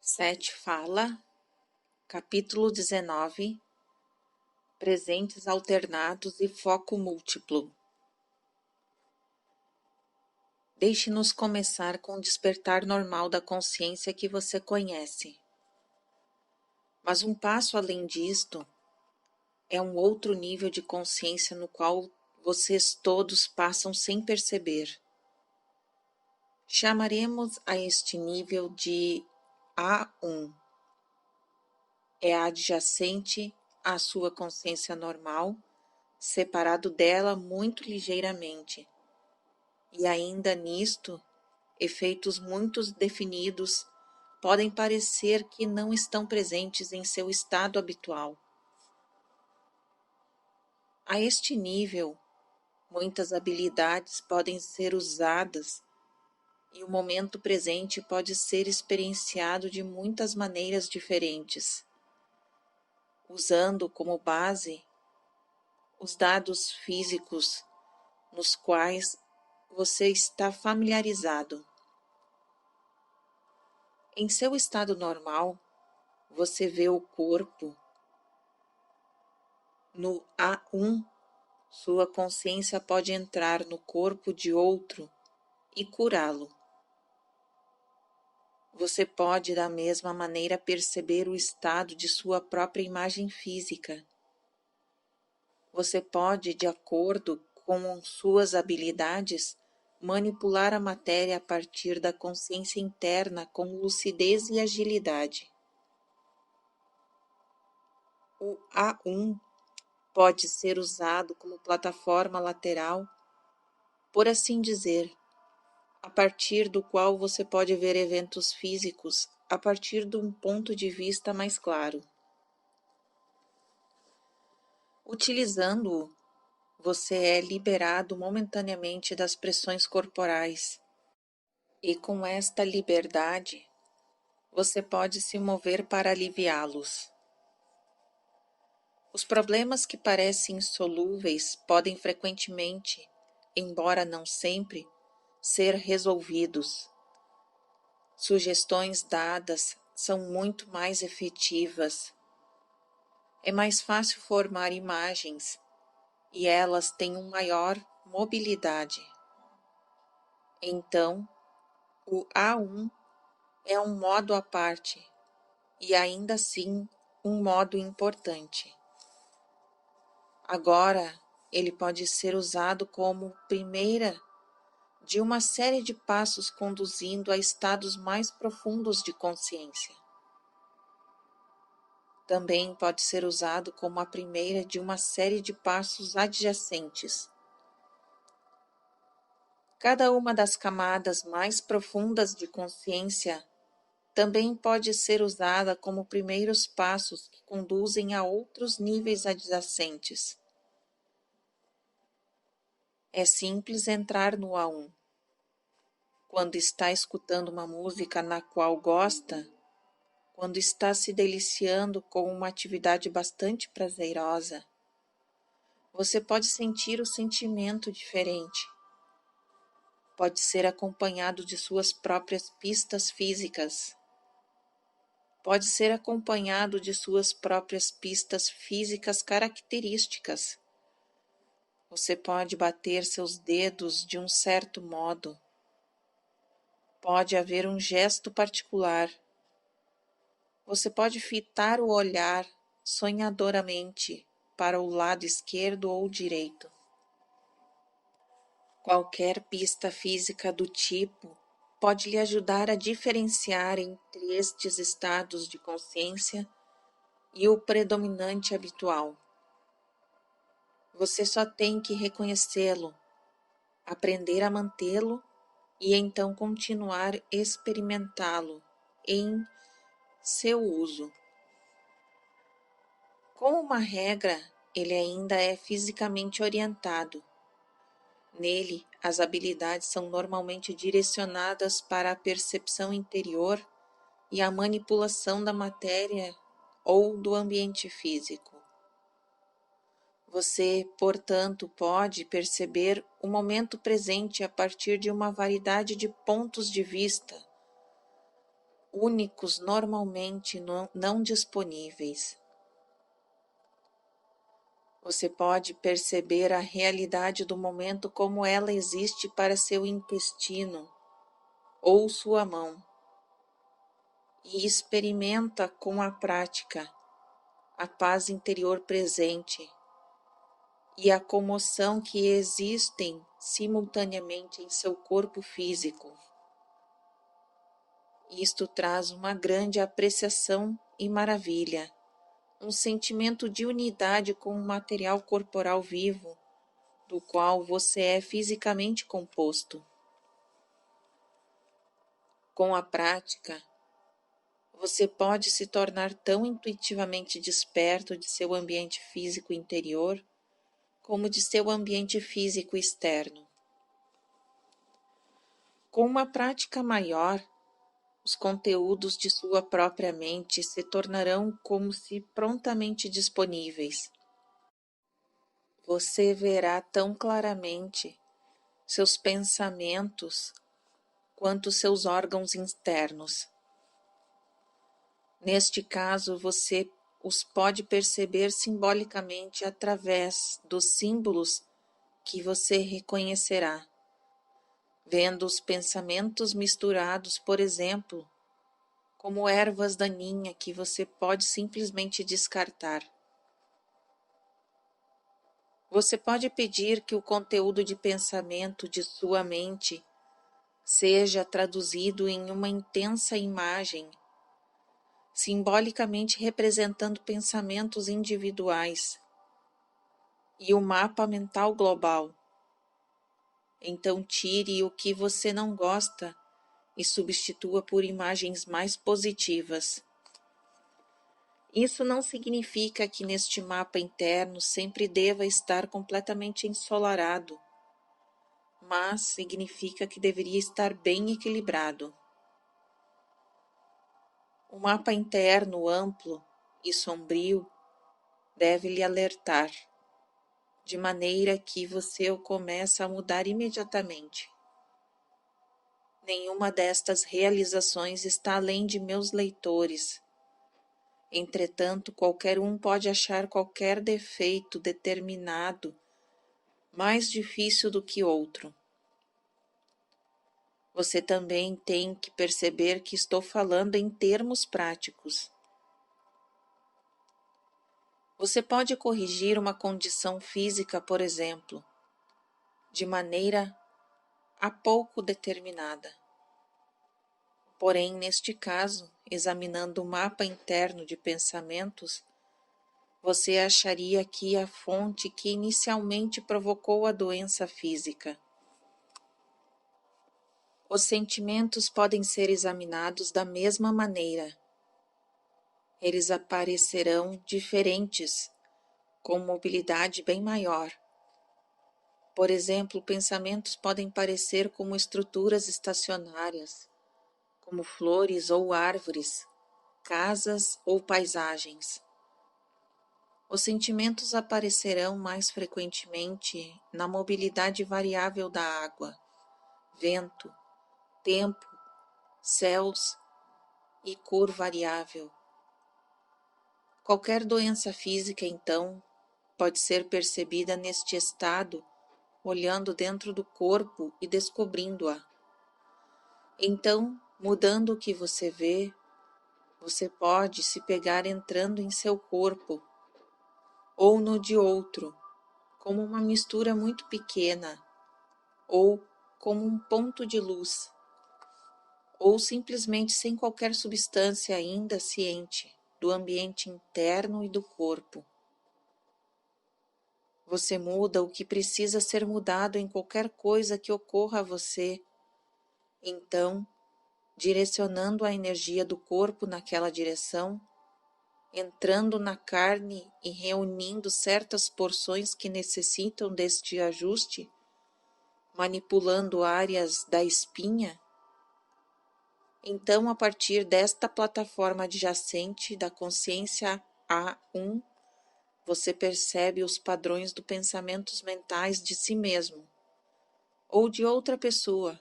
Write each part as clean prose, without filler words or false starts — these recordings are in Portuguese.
Sete fala, capítulo 19, presentes alternados e foco múltiplo. Deixe-nos começar com o despertar normal da consciência que você conhece. Mas um passo além disto é um outro nível de consciência no qual vocês todos passam sem perceber. Chamaremos a este nível de A1. É adjacente à sua consciência normal, separado dela muito ligeiramente. E ainda nisto, efeitos muito definidos podem parecer que não estão presentes em seu estado habitual. A este nível, muitas habilidades podem ser usadas e o momento presente pode ser experienciado de muitas maneiras diferentes, usando como base os dados físicos nos quais você está familiarizado. Em seu estado normal, você vê o corpo. No A1, sua consciência pode entrar no corpo de outro e curá-lo. Você pode, da mesma maneira, perceber o estado de sua própria imagem física. Você pode, de acordo com suas habilidades, manipular a matéria a partir da consciência interna com lucidez e agilidade. O A1 pode ser usado como plataforma lateral, por assim dizer, a partir do qual você pode ver eventos físicos a partir de um ponto de vista mais claro. Utilizando-o, você é liberado momentaneamente das pressões corporais, e com esta liberdade, você pode se mover para aliviá-los. Os problemas que parecem insolúveis podem frequentemente, embora não sempre, ser resolvidos. Sugestões dadas são muito mais efetivas. É mais fácil formar imagens e elas têm uma maior mobilidade. Então, o A1 é um modo à parte e ainda assim um modo importante. Agora, ele pode ser usado como primeira de uma série de passos conduzindo a estados mais profundos de consciência. Também pode ser usado como a primeira de uma série de passos adjacentes. Cada uma das camadas mais profundas de consciência também pode ser usada como primeiros passos que conduzem a outros níveis adjacentes. É simples entrar no A1. Quando está escutando uma música na qual gosta, quando está se deliciando com uma atividade bastante prazerosa, você pode sentir o sentimento diferente. Pode ser acompanhado de suas próprias pistas físicas. Pode ser acompanhado de suas próprias pistas físicas características. Você pode bater seus dedos de um certo modo. Pode haver um gesto particular. Você pode fitar o olhar sonhadoramente para o lado esquerdo ou direito. Qualquer pista física do tipo pode lhe ajudar a diferenciar entre estes estados de consciência e o predominante habitual. Você só tem que reconhecê-lo, aprender a mantê-lo e então continuar a experimentá-lo em seu uso. Como uma regra, ele ainda é fisicamente orientado. Nele, as habilidades são normalmente direcionadas para a percepção interior e a manipulação da matéria ou do ambiente físico. Você, portanto, pode perceber o momento presente a partir de uma variedade de pontos de vista. únicos normalmente não disponíveis. Você pode perceber a realidade do momento como ela existe para seu intestino ou sua mão e experimenta com a prática a paz interior presente e a comoção que existem simultaneamente em seu corpo físico. Isto traz uma grande apreciação e maravilha, um sentimento de unidade com o material corporal vivo, do qual você é fisicamente composto. Com a prática, você pode se tornar tão intuitivamente desperto de seu ambiente físico interior, como de seu ambiente físico externo. Com uma prática maior, os conteúdos de sua própria mente se tornarão como se prontamente disponíveis. Você verá tão claramente seus pensamentos quanto seus órgãos internos. Neste caso, você os pode perceber simbolicamente através dos símbolos que você reconhecerá, vendo os pensamentos misturados, por exemplo, como ervas daninhas que você pode simplesmente descartar. Você pode pedir que o conteúdo de pensamento de sua mente seja traduzido em uma intensa imagem, simbolicamente representando pensamentos individuais e o mapa mental global. Então tire o que você não gosta e substitua por imagens mais positivas. Isso não significa que neste mapa interno sempre deva estar completamente ensolarado, mas significa que deveria estar bem equilibrado. O mapa interno amplo e sombrio deve lhe alertar, de maneira que você o começa a mudar imediatamente. Nenhuma destas realizações está além de meus leitores. Entretanto, qualquer um pode achar qualquer defeito determinado mais difícil do que outro. Você também tem que perceber que estou falando em termos práticos. Você pode corrigir uma condição física, por exemplo, de maneira há pouco determinada. Porém, neste caso, examinando o mapa interno de pensamentos, você acharia aqui a fonte que inicialmente provocou a doença física. Os sentimentos podem ser examinados da mesma maneira. Eles aparecerão diferentes, com mobilidade bem maior. Por exemplo, pensamentos podem parecer como estruturas estacionárias, como flores ou árvores, casas ou paisagens. Os sentimentos aparecerão mais frequentemente na mobilidade variável da água, vento, tempo, céus e cor variável. Qualquer doença física, então, pode ser percebida neste estado, olhando dentro do corpo e descobrindo-a. Então, mudando o que você vê, você pode se pegar entrando em seu corpo ou no de outro, como uma mistura muito pequena, ou como um ponto de luz, ou simplesmente sem qualquer substância ainda ciente do ambiente interno e do corpo. Você muda o que precisa ser mudado em qualquer coisa que ocorra a você. Então, direcionando a energia do corpo naquela direção, entrando na carne e reunindo certas porções que necessitam deste ajuste, manipulando áreas da espinha, então, a partir desta plataforma adjacente da consciência A1, você percebe os padrões dos pensamentos mentais de si mesmo ou de outra pessoa,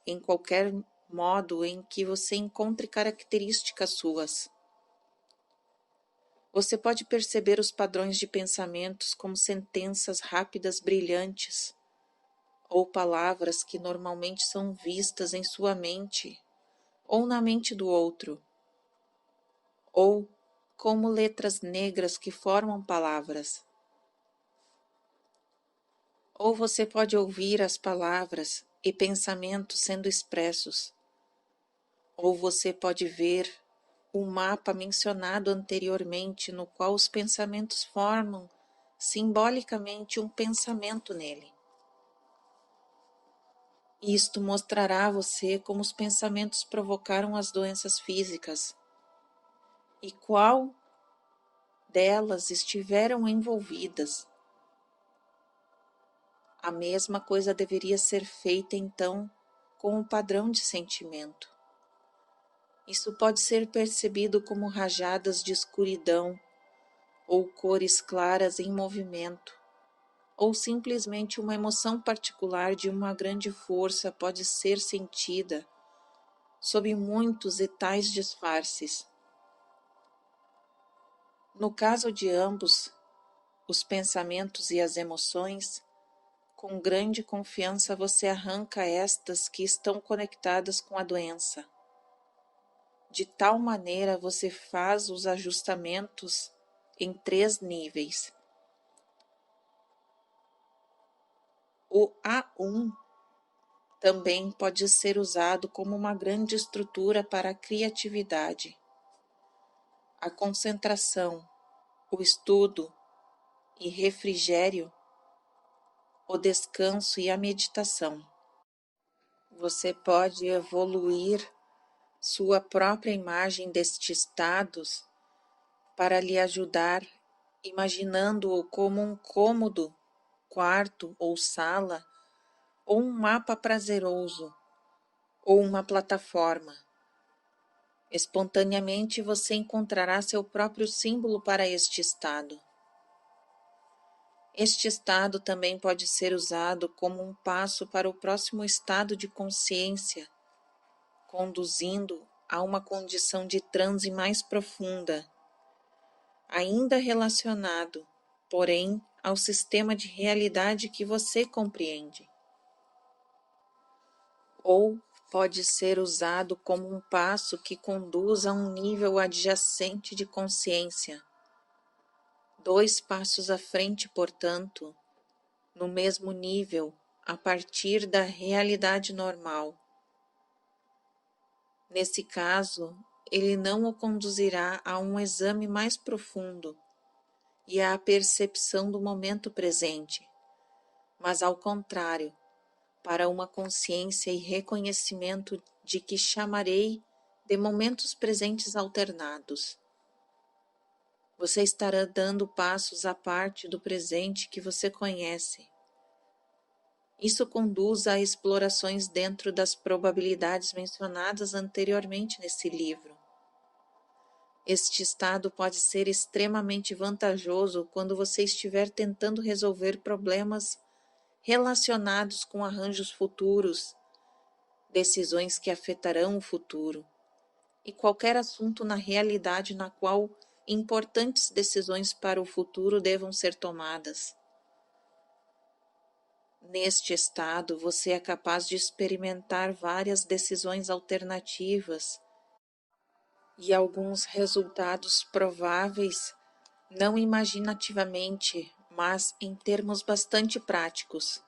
em qualquer modo em que você encontre características suas. Você pode perceber os padrões de pensamentos como sentenças rápidas brilhantes, ou palavras que normalmente são vistas em sua mente ou na mente do outro, ou como letras negras que formam palavras. Ou você pode ouvir as palavras e pensamentos sendo expressos, ou você pode ver o mapa mencionado anteriormente, no qual os pensamentos formam simbolicamente um pensamento nele. Isto mostrará a você como os pensamentos provocaram as doenças físicas e qual delas estiveram envolvidas. A mesma coisa deveria ser feita então com o padrão de sentimento. Isso pode ser percebido como rajadas de escuridão ou cores claras em movimento, ou simplesmente uma emoção particular de uma grande força pode ser sentida sob muitos e tais disfarces. No caso de ambos, os pensamentos e as emoções, com grande confiança você arranca estas que estão conectadas com a doença. De tal maneira você faz os ajustamentos em 3 níveis. O A1 também pode ser usado como uma grande estrutura para a criatividade, a concentração, o estudo e refrigério, o descanso e a meditação. Você pode evoluir sua própria imagem destes estados para lhe ajudar, imaginando-o como um cômodo, quarto ou sala, ou um mapa prazeroso, ou uma plataforma. Espontaneamente você encontrará seu próprio símbolo para este estado. Este estado também pode ser usado como um passo para o próximo estado de consciência, conduzindo a uma condição de transe mais profunda, ainda relacionado, porém, ao sistema de realidade que você compreende. Ou pode ser usado como um passo que conduz a um nível adjacente de consciência. 2 passos à frente, portanto, no mesmo nível, a partir da realidade normal. Nesse caso, ele não o conduzirá a um exame mais profundo e à percepção do momento presente, mas ao contrário, para uma consciência e reconhecimento de que chamarei de momentos presentes alternados. Você estará dando passos à parte do presente que você conhece. Isso conduz a explorações dentro das probabilidades mencionadas anteriormente nesse livro. Este estado pode ser extremamente vantajoso quando você estiver tentando resolver problemas relacionados com arranjos futuros, decisões que afetarão o futuro, e qualquer assunto na realidade na qual importantes decisões para o futuro devam ser tomadas. Neste estado, você é capaz de experimentar várias decisões alternativas e alguns resultados prováveis, não imaginativamente, mas em termos bastante práticos.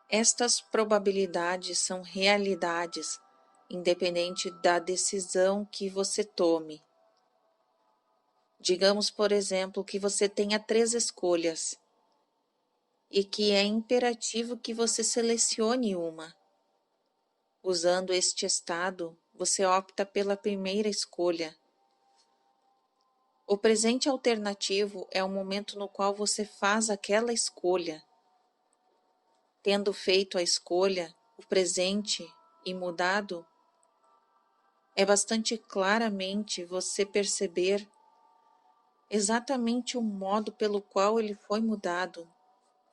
Estas probabilidades são realidades, independente da decisão que você tome. Digamos, por exemplo, que você tenha 3 escolhas e que é imperativo que você selecione uma. Usando este estado, você opta pela primeira escolha. O presente alternativo é o momento no qual você faz aquela escolha. Tendo feito a escolha, o presente e mudado, é bastante claramente você perceber exatamente o modo pelo qual ele foi mudado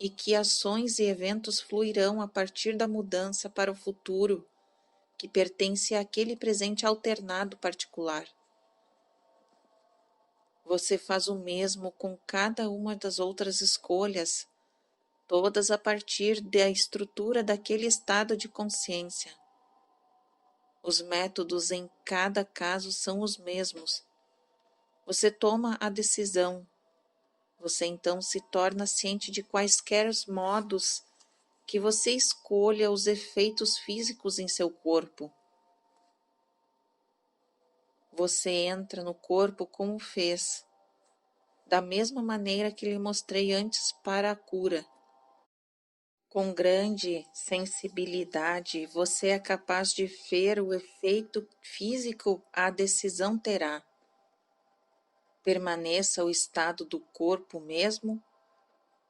e que ações e eventos fluirão a partir da mudança para o futuro que pertence àquele presente alternado particular. Você faz o mesmo com cada uma das outras escolhas, todas a partir da estrutura daquele estado de consciência. Os métodos em cada caso são os mesmos. Você toma a decisão. Você então se torna ciente de quaisquer modos que você escolha os efeitos físicos em seu corpo. Você entra no corpo como fez, da mesma maneira que lhe mostrei antes para a cura. Com grande sensibilidade, você é capaz de ver o efeito físico a decisão terá. Permaneça o estado do corpo mesmo,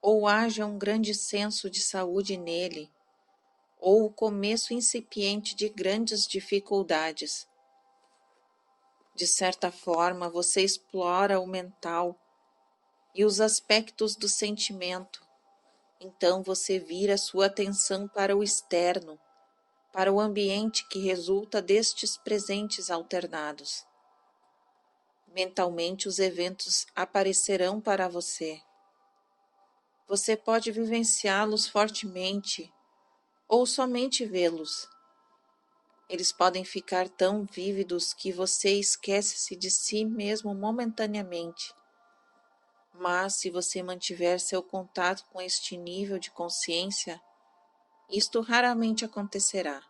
ou haja um grande senso de saúde nele, ou o começo incipiente de grandes dificuldades. De certa forma, você explora o mental e os aspectos do sentimento. Então você vira sua atenção para o externo, para o ambiente que resulta destes presentes alternados. Mentalmente os eventos aparecerão para você. Você pode vivenciá-los fortemente ou somente vê-los. Eles podem ficar tão vívidos que você esquece-se de si mesmo momentaneamente. Mas se você mantiver seu contato com este nível de consciência, isto raramente acontecerá.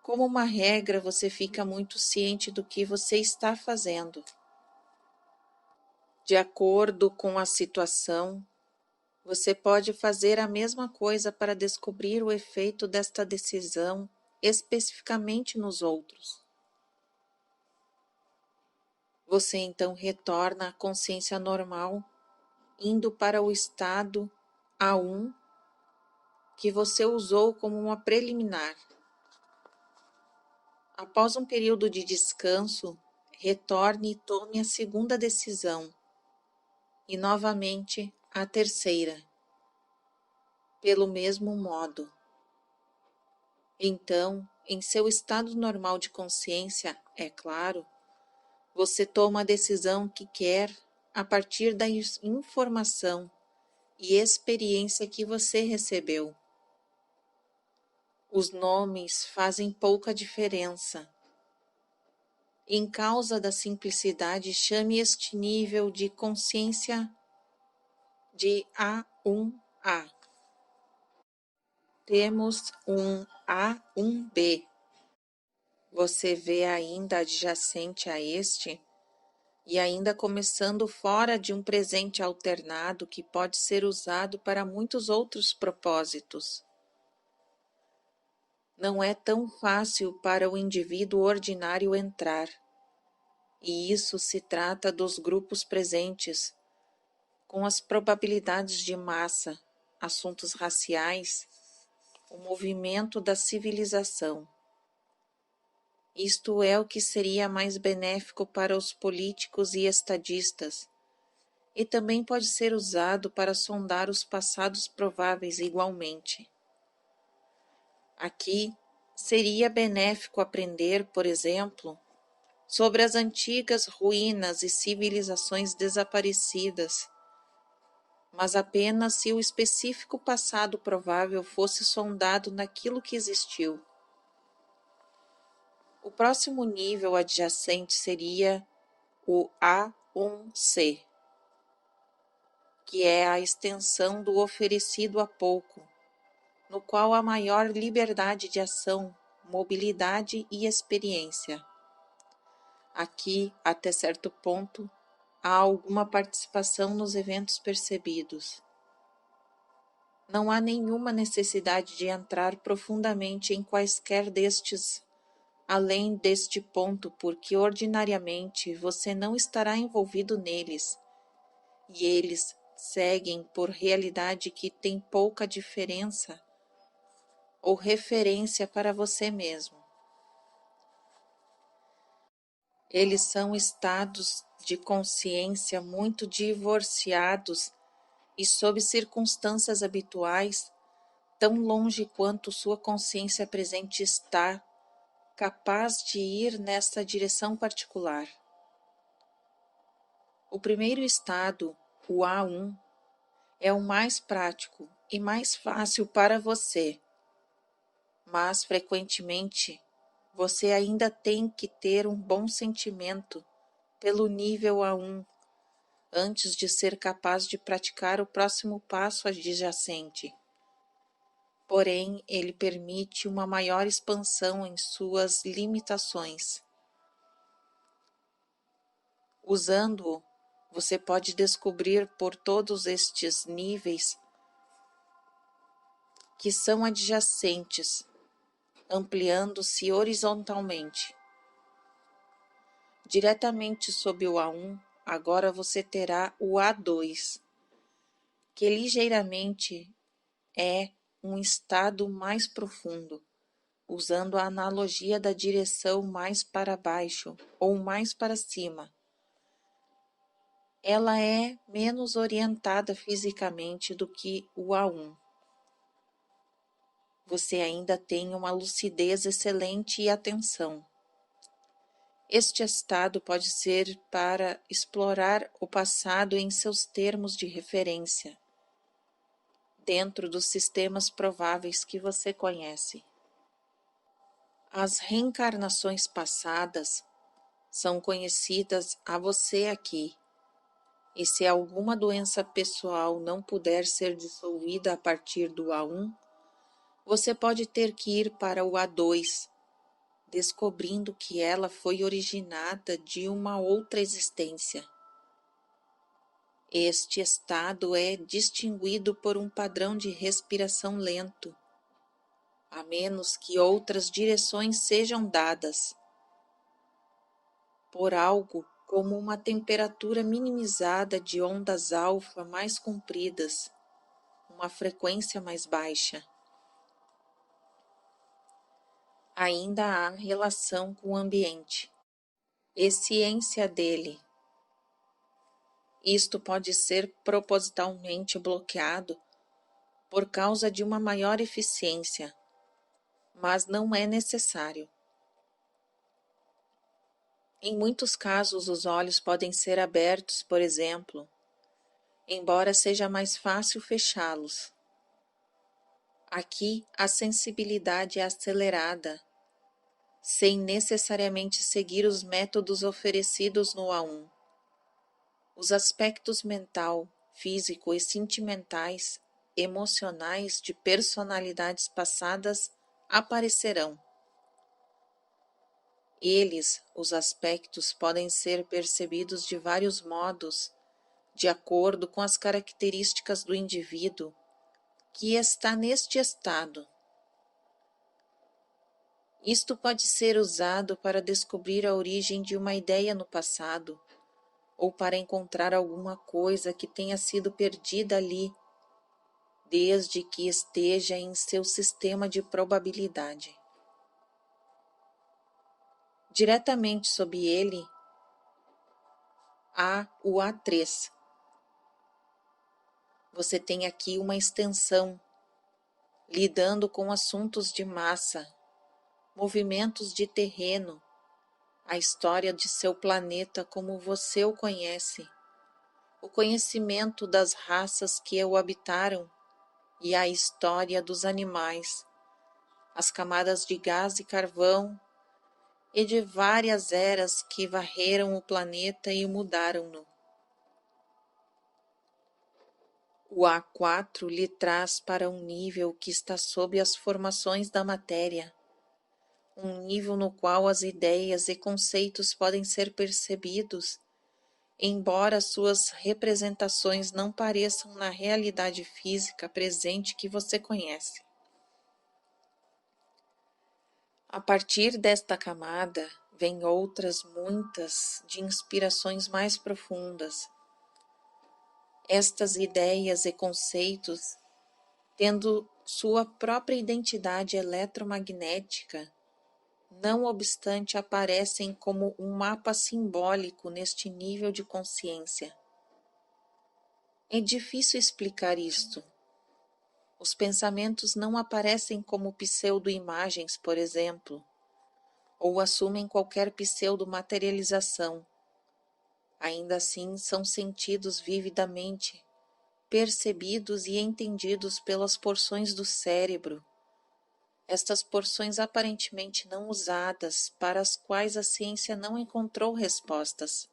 Como uma regra, você fica muito ciente do que você está fazendo. De acordo com a situação, você pode fazer a mesma coisa para descobrir o efeito desta decisão especificamente nos outros. Você então retorna à consciência normal, indo para o estado A1 que você usou como uma preliminar. Após um período de descanso, retorne e tome a segunda decisão, e novamente a terceira, pelo mesmo modo. Então, em seu estado normal de consciência, é claro, você toma a decisão que quer a partir da informação e experiência que você recebeu. Os nomes fazem pouca diferença. Em causa da simplicidade, chame este nível de consciência de A1A. Temos um A1B. Você vê ainda adjacente a este e ainda começando fora de um presente alternado que pode ser usado para muitos outros propósitos. Não é tão fácil para o indivíduo ordinário entrar, e isso se trata dos grupos presentes, com as probabilidades de massa, assuntos raciais, o movimento da civilização. Isto é o que seria mais benéfico para os políticos e estadistas, e também pode ser usado para sondar os passados prováveis igualmente. Aqui, seria benéfico aprender, por exemplo, sobre as antigas ruínas e civilizações desaparecidas, mas apenas se o específico passado provável fosse sondado naquilo que existiu. O próximo nível adjacente seria o A1C, que é a extensão do oferecido há pouco, no qual há maior liberdade de ação, mobilidade e experiência. Aqui, até certo ponto, há alguma participação nos eventos percebidos. Não há nenhuma necessidade de entrar profundamente em quaisquer destes, além deste ponto, porque ordinariamente você não estará envolvido neles, e eles seguem por realidade que tem pouca diferença ou referência para você mesmo. Eles são estados de consciência muito divorciados e sob circunstâncias habituais, tão longe quanto sua consciência presente está, capaz de ir nesta direção particular. O primeiro estado, o A1, é o mais prático e mais fácil para você, mas frequentemente você ainda tem que ter um bom sentimento pelo nível A1 antes de ser capaz de praticar o próximo passo adjacente. Porém, ele permite uma maior expansão em suas limitações. Usando-o, você pode descobrir por todos estes níveis que são adjacentes, ampliando-se horizontalmente. Diretamente sob o A1, agora você terá o A2, que ligeiramente é um estado mais profundo, usando a analogia da direção mais para baixo ou mais para cima. Ela é menos orientada fisicamente do que o A1. Você ainda tem uma lucidez excelente e atenção. Este estado pode ser para explorar o passado em seus termos de referência, dentro dos sistemas prováveis que você conhece. As reencarnações passadas são conhecidas a você aqui, e se alguma doença pessoal não puder ser dissolvida a partir do A1, você pode ter que ir para o A2, descobrindo que ela foi originada de uma outra existência. Este estado é distinguido por um padrão de respiração lento, a menos que outras direções sejam dadas, por algo como uma temperatura minimizada de ondas alfa mais compridas, uma frequência mais baixa. Ainda há relação com o ambiente e ciência dele. Isto pode ser propositalmente bloqueado por causa de uma maior eficiência, mas não é necessário. Em muitos casos, os olhos podem ser abertos, por exemplo, embora seja mais fácil fechá-los. Aqui, a sensibilidade é acelerada, sem necessariamente seguir os métodos oferecidos no A1. Os aspectos mental, físico e sentimentais, emocionais de personalidades passadas aparecerão. Eles, os aspectos, podem ser percebidos de vários modos, de acordo com as características do indivíduo que está neste estado. Isto pode ser usado para descobrir a origem de uma ideia no passado, ou para encontrar alguma coisa que tenha sido perdida ali, desde que esteja em seu sistema de probabilidade. Diretamente sob ele, há o A3. Você tem aqui uma extensão, lidando com assuntos de massa, movimentos de terreno, a história de seu planeta como você o conhece, o conhecimento das raças que o habitaram e a história dos animais, as camadas de gás e carvão e de várias eras que varreram o planeta e mudaram-no. O A4 lhe traz para um nível que está sob as formações da matéria, um nível no qual as ideias e conceitos podem ser percebidos, embora suas representações não pareçam na realidade física presente que você conhece. A partir desta camada, vêm outras muitas de inspirações mais profundas. Estas ideias e conceitos, tendo sua própria identidade eletromagnética, não obstante aparecem como um mapa simbólico neste nível de consciência. É difícil explicar isto. Os pensamentos não aparecem como pseudo-imagens, por exemplo, ou assumem qualquer pseudo-materialização. Ainda assim, são sentidos vividamente, percebidos e entendidos pelas porções do cérebro, estas porções aparentemente não usadas, para as quais a ciência não encontrou respostas.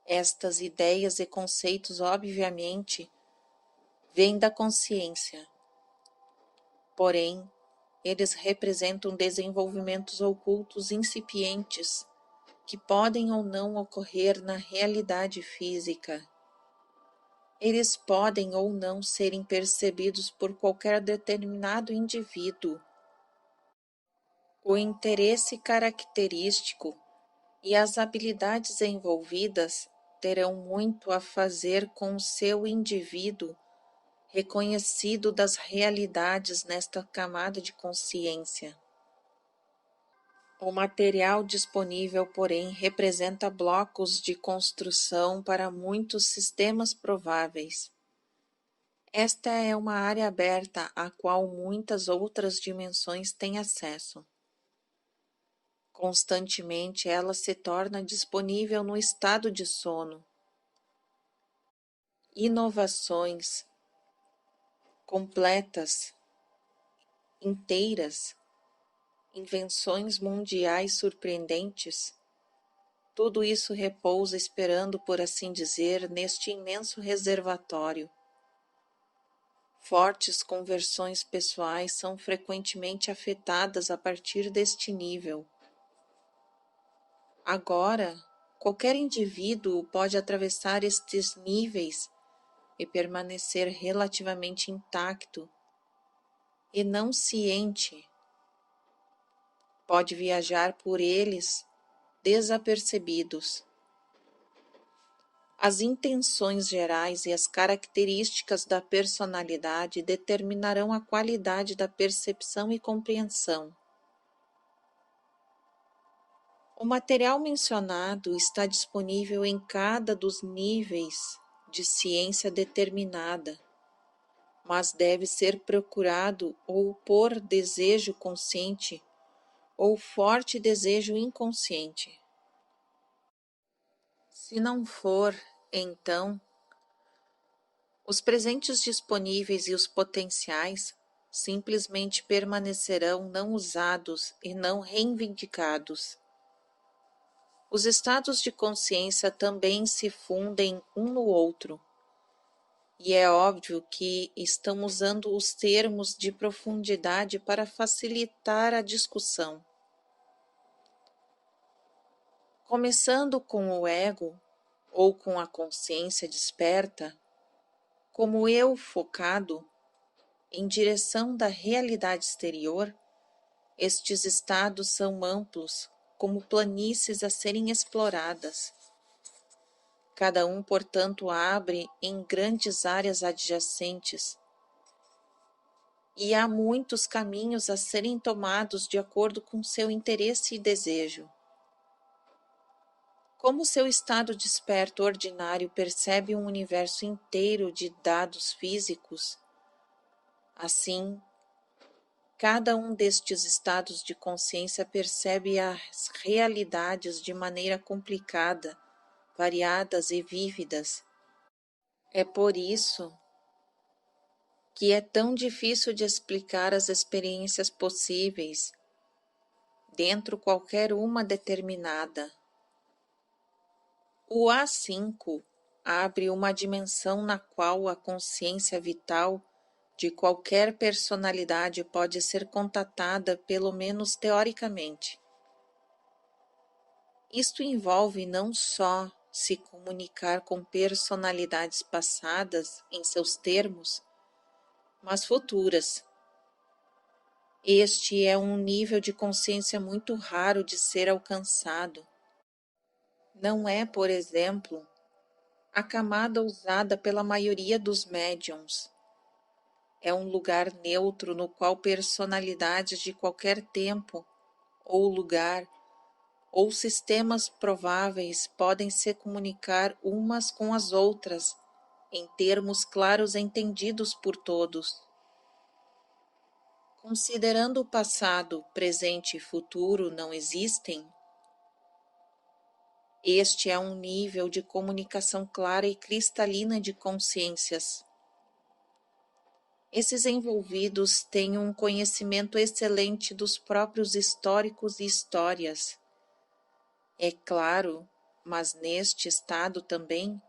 Estas ideias e conceitos, obviamente, vêm da consciência. Porém, eles representam desenvolvimentos ocultos incipientes que podem ou não ocorrer na realidade física. Eles podem ou não serem percebidos por qualquer determinado indivíduo. O interesse característico e as habilidades envolvidas terão muito a fazer com o seu indivíduo reconhecido das realidades nesta camada de consciência. O material disponível, porém, representa blocos de construção para muitos sistemas prováveis. Esta é uma área aberta à qual muitas outras dimensões têm acesso. Constantemente ela se torna disponível no estado de sono. Inovações completas, inteiras, invenções mundiais surpreendentes, tudo isso repousa esperando, por assim dizer, neste imenso reservatório. Fortes conversões pessoais são frequentemente afetadas a partir deste nível. Agora, qualquer indivíduo pode atravessar estes níveis e permanecer relativamente intacto e não ciente. Pode viajar por eles desapercebidos. As intenções gerais e as características da personalidade determinarão a qualidade da percepção e compreensão. O material mencionado está disponível em cada dos níveis de ciência determinada, mas deve ser procurado ou por desejo consciente ou forte desejo inconsciente. Se não for, então, os presentes disponíveis e os potenciais simplesmente permanecerão não usados e não reivindicados. Os estados de consciência também se fundem um no outro, e é óbvio que estão usando os termos de profundidade para facilitar a discussão. Começando com o ego, ou com a consciência desperta, como eu focado em direção da realidade exterior, estes estados são amplos, como planícies a serem exploradas. Cada um, portanto, abre em grandes áreas adjacentes, e há muitos caminhos a serem tomados de acordo com seu interesse e desejo. Como seu estado desperto ordinário percebe um universo inteiro de dados físicos, assim, cada um destes estados de consciência percebe as realidades de maneira complicada, variadas e vívidas. É por isso que é tão difícil de explicar as experiências possíveis dentro qualquer uma determinada. O A5 abre uma dimensão na qual a consciência vital de qualquer personalidade pode ser contatada, pelo menos teoricamente. Isto envolve não só se comunicar com personalidades passadas em seus termos, mas futuras. Este é um nível de consciência muito raro de ser alcançado. Não é, por exemplo, a camada usada pela maioria dos médiums. É um lugar neutro no qual personalidades de qualquer tempo ou lugar ou sistemas prováveis podem se comunicar umas com as outras, em termos claros entendidos por todos. Considerando o passado, presente e futuro não existem, este é um nível de comunicação clara e cristalina de consciências. Esses envolvidos têm um conhecimento excelente dos próprios históricos e histórias. É claro, mas neste estado também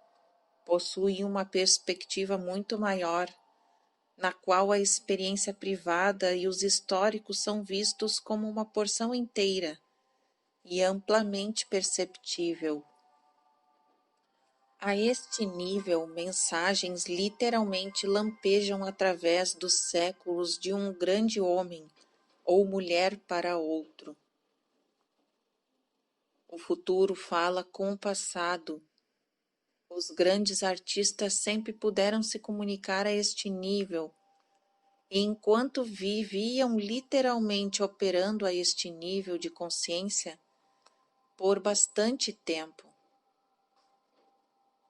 possuem uma perspectiva muito maior, na qual a experiência privada e os históricos são vistos como uma porção inteira e amplamente perceptível. A este nível, mensagens literalmente lampejam através dos séculos de um grande homem ou mulher para outro. O futuro fala com o passado. Os grandes artistas sempre puderam se comunicar a este nível, e enquanto viviam literalmente operando a este nível de consciência por bastante tempo.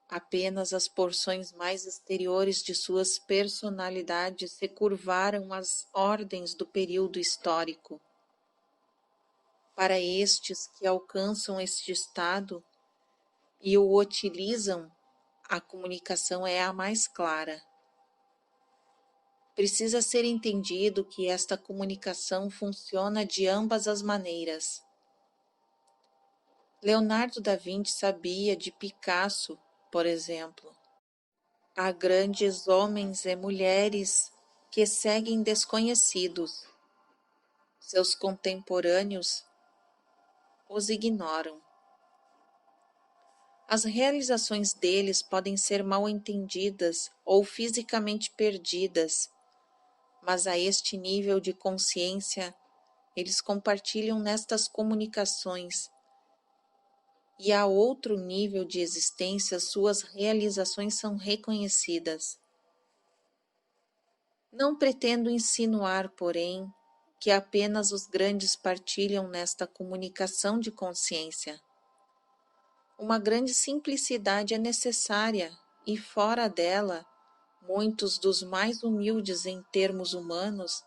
Apenas as porções mais exteriores de suas personalidades se curvaram às ordens do período histórico. Para estes que alcançam este estado e o utilizam, a comunicação é a mais clara. Precisa ser entendido que esta comunicação funciona de ambas as maneiras. Leonardo da Vinci sabia de Picasso, por exemplo. Há grandes homens e mulheres que seguem desconhecidos. Seus contemporâneos os ignoram. As realizações deles podem ser mal entendidas ou fisicamente perdidas, mas a este nível de consciência, eles compartilham nestas comunicações, e a outro nível de existência suas realizações são reconhecidas. Não pretendo insinuar, porém, que apenas os grandes partilham nesta comunicação de consciência. Uma grande simplicidade é necessária, e fora dela, muitos dos mais humildes em termos humanos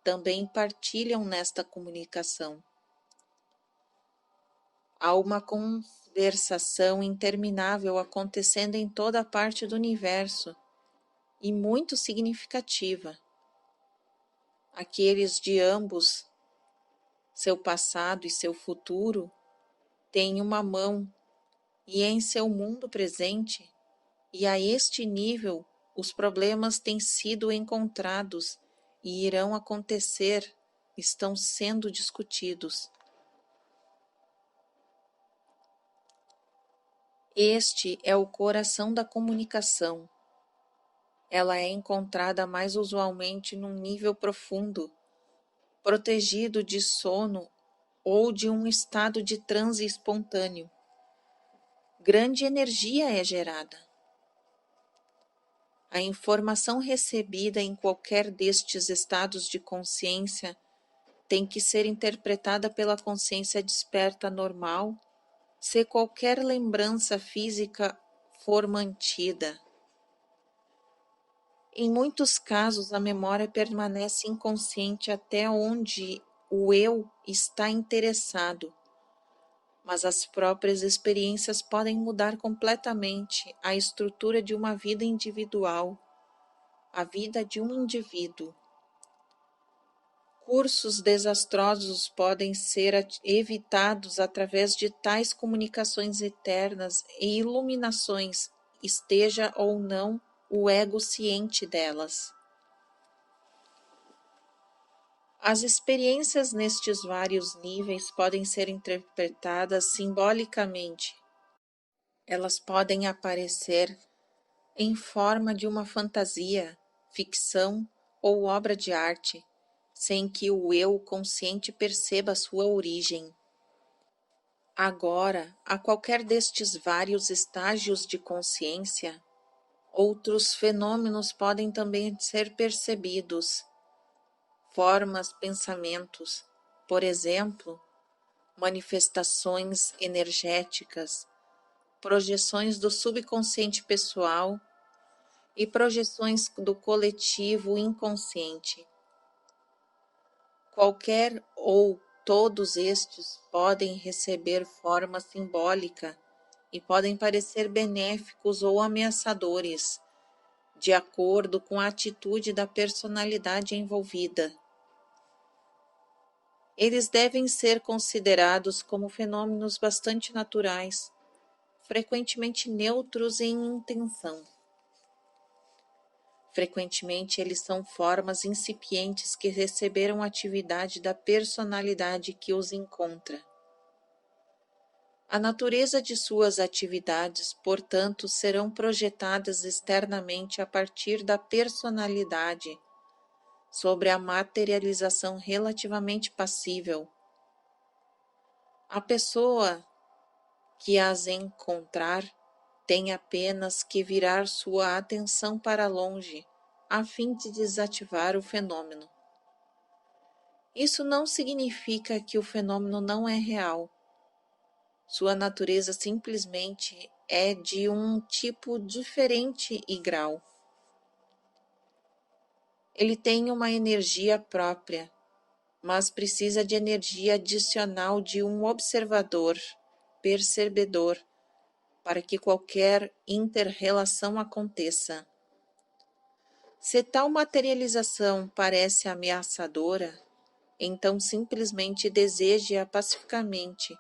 também partilham nesta comunicação. Há uma conversação interminável acontecendo em toda parte do universo, e muito significativa. Aqueles de ambos, seu passado e seu futuro, têm uma mão, e em seu mundo presente, e a este nível, os problemas têm sido encontrados e irão acontecer, estão sendo discutidos. Este é o coração da comunicação. Ela é encontrada mais usualmente num nível profundo, protegido de sono ou de um estado de transe espontâneo. Grande energia é gerada. A informação recebida em qualquer destes estados de consciência tem que ser interpretada pela consciência desperta normal, se qualquer lembrança física for mantida. Em muitos casos, a memória permanece inconsciente até onde o eu está interessado, mas as próprias experiências podem mudar completamente a estrutura de uma vida individual, a vida de um indivíduo. Cursos desastrosos podem ser evitados através de tais comunicações eternas e iluminações, esteja ou não o ego ciente delas. As experiências nestes vários níveis podem ser interpretadas simbolicamente. Elas podem aparecer em forma de uma fantasia, ficção ou obra de arte, sem que o eu consciente perceba sua origem. Agora, a qualquer destes vários estágios de consciência, outros fenômenos podem também ser percebidos. Formas, pensamentos, por exemplo, manifestações energéticas, projeções do subconsciente pessoal e projeções do coletivo inconsciente. Qualquer ou todos estes podem receber forma simbólica e podem parecer benéficos ou ameaçadores, de acordo com a atitude da personalidade envolvida. Eles devem ser considerados como fenômenos bastante naturais, frequentemente neutros em intenção. Frequentemente, eles são formas incipientes que receberam a atividade da personalidade que os encontra. A natureza de suas atividades, portanto, serão projetadas externamente a partir da personalidade, sobre a materialização relativamente passível. A pessoa que as encontrar tem apenas que virar sua atenção para longe, a fim de desativar o fenômeno. Isso não significa que o fenômeno não é real. Sua natureza simplesmente é de um tipo diferente e grau. Ele tem uma energia própria, mas precisa de energia adicional de um observador, percebedor, para que qualquer inter-relação aconteça. Se tal materialização parece ameaçadora, então simplesmente deseje-a pacificamente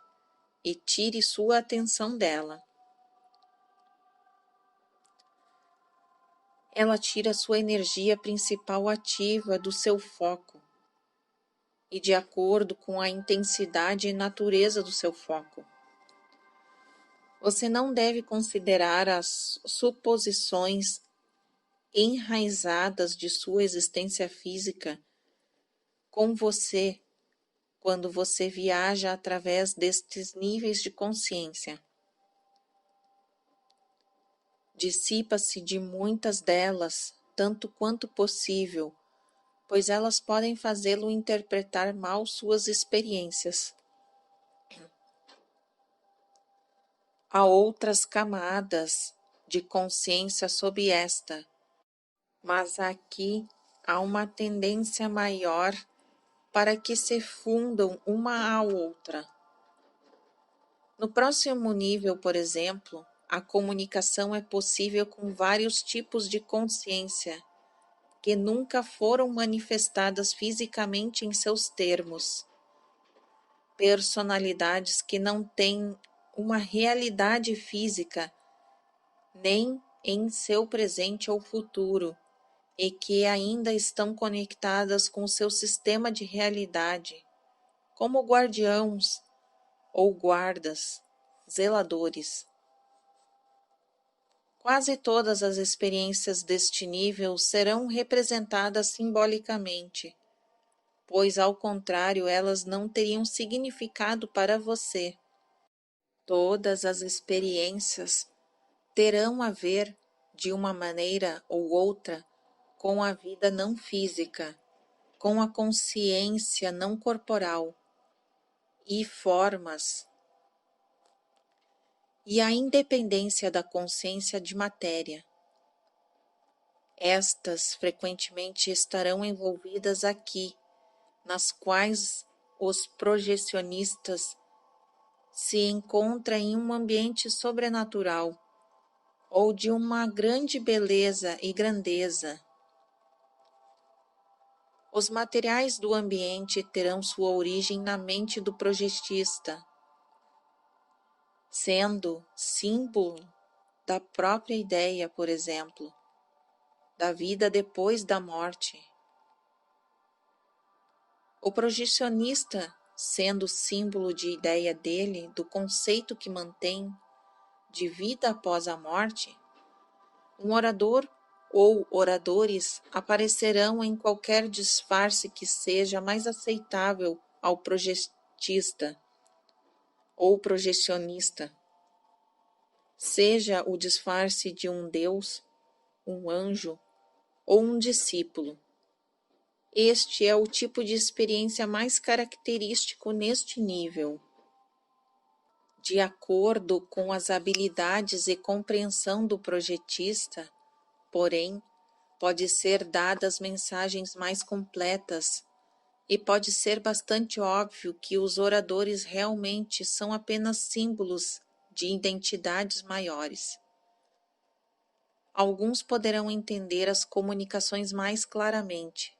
e tire sua atenção dela. Ela tira sua energia principal ativa do seu foco e de acordo com a intensidade e natureza do seu foco. Você não deve considerar as suposições enraizadas de sua existência física com você quando você viaja através destes níveis de consciência. Dissipa-se de muitas delas, tanto quanto possível, pois elas podem fazê-lo interpretar mal suas experiências. Há outras camadas de consciência sob esta, mas aqui há uma tendência maior para que se fundam uma à outra. No próximo nível, por exemplo, a comunicação é possível com vários tipos de consciência que nunca foram manifestadas fisicamente em seus termos. Personalidades que não têm uma realidade física, nem em seu presente ou futuro, e que ainda estão conectadas com seu sistema de realidade, como guardiãos ou guardas, zeladores. Quase todas as experiências deste nível serão representadas simbolicamente, pois ao contrário elas não teriam significado para você. Todas as experiências terão a ver, de uma maneira ou outra, com a vida não física, com a consciência não corporal e formas, e a independência da consciência de matéria. Estas frequentemente estarão envolvidas aqui, nas quais os projecionistas se encontram em um ambiente sobrenatural ou de uma grande beleza e grandeza. Os materiais do ambiente terão sua origem na mente do projetista, sendo símbolo da própria ideia, por exemplo, da vida depois da morte. O projecionista, sendo símbolo de ideia dele, do conceito que mantém de vida após a morte, um orador ou oradores aparecerão em qualquer disfarce que seja mais aceitável ao projetista ou projecionista, seja o disfarce de um Deus, um anjo ou um discípulo. Este é o tipo de experiência mais característico neste nível. De acordo com as habilidades e compreensão do projetista, porém, pode ser dadas mensagens mais completas e pode ser bastante óbvio que os oradores realmente são apenas símbolos de identidades maiores. Alguns poderão entender as comunicações mais claramente.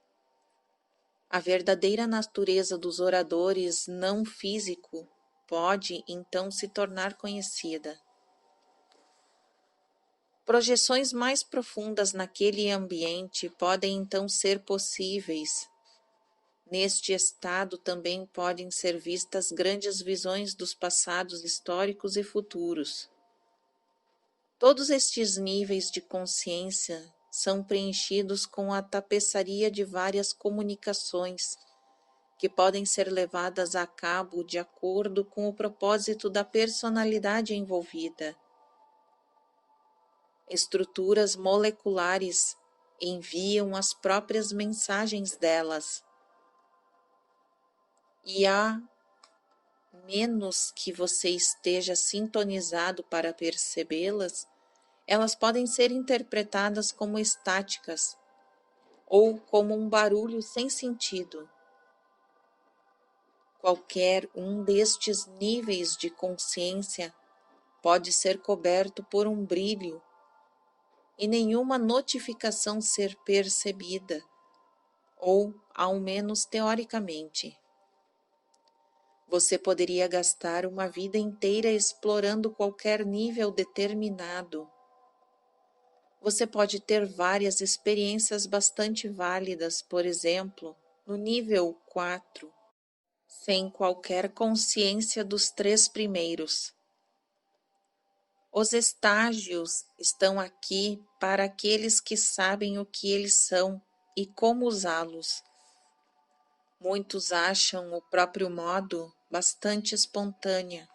A verdadeira natureza dos oradores não físico pode então se tornar conhecida. Projeções mais profundas naquele ambiente podem então ser possíveis. Neste estado também podem ser vistas grandes visões dos passados históricos e futuros. Todos estes níveis de consciência são preenchidos com a tapeçaria de várias comunicações que podem ser levadas a cabo de acordo com o propósito da personalidade envolvida. Estruturas moleculares enviam as próprias mensagens delas, e a menos que você esteja sintonizado para percebê-las, elas podem ser interpretadas como estáticas ou como um barulho sem sentido. Qualquer um destes níveis de consciência pode ser coberto por um brilho e nenhuma notificação ser percebida, ou, ao menos teoricamente. Você poderia gastar uma vida inteira explorando qualquer nível determinado. Você pode ter várias experiências bastante válidas, por exemplo, no nível 4, sem qualquer consciência dos 3 primeiros. Os estágios estão aqui para aqueles que sabem o que eles são e como usá-los. Muitos acham o próprio modo bastante espontânea.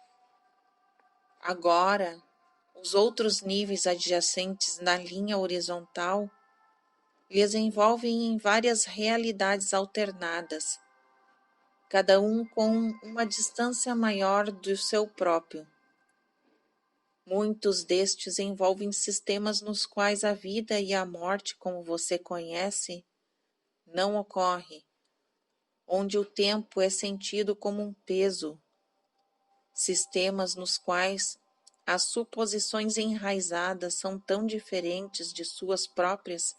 Agora, os outros níveis adjacentes na linha horizontal lhes envolvem em várias realidades alternadas, cada um com uma distância maior do seu próprio. Muitos destes envolvem sistemas nos quais a vida e a morte, como você conhece, não ocorre, onde o tempo é sentido como um peso, sistemas nos quais as suposições enraizadas são tão diferentes de suas próprias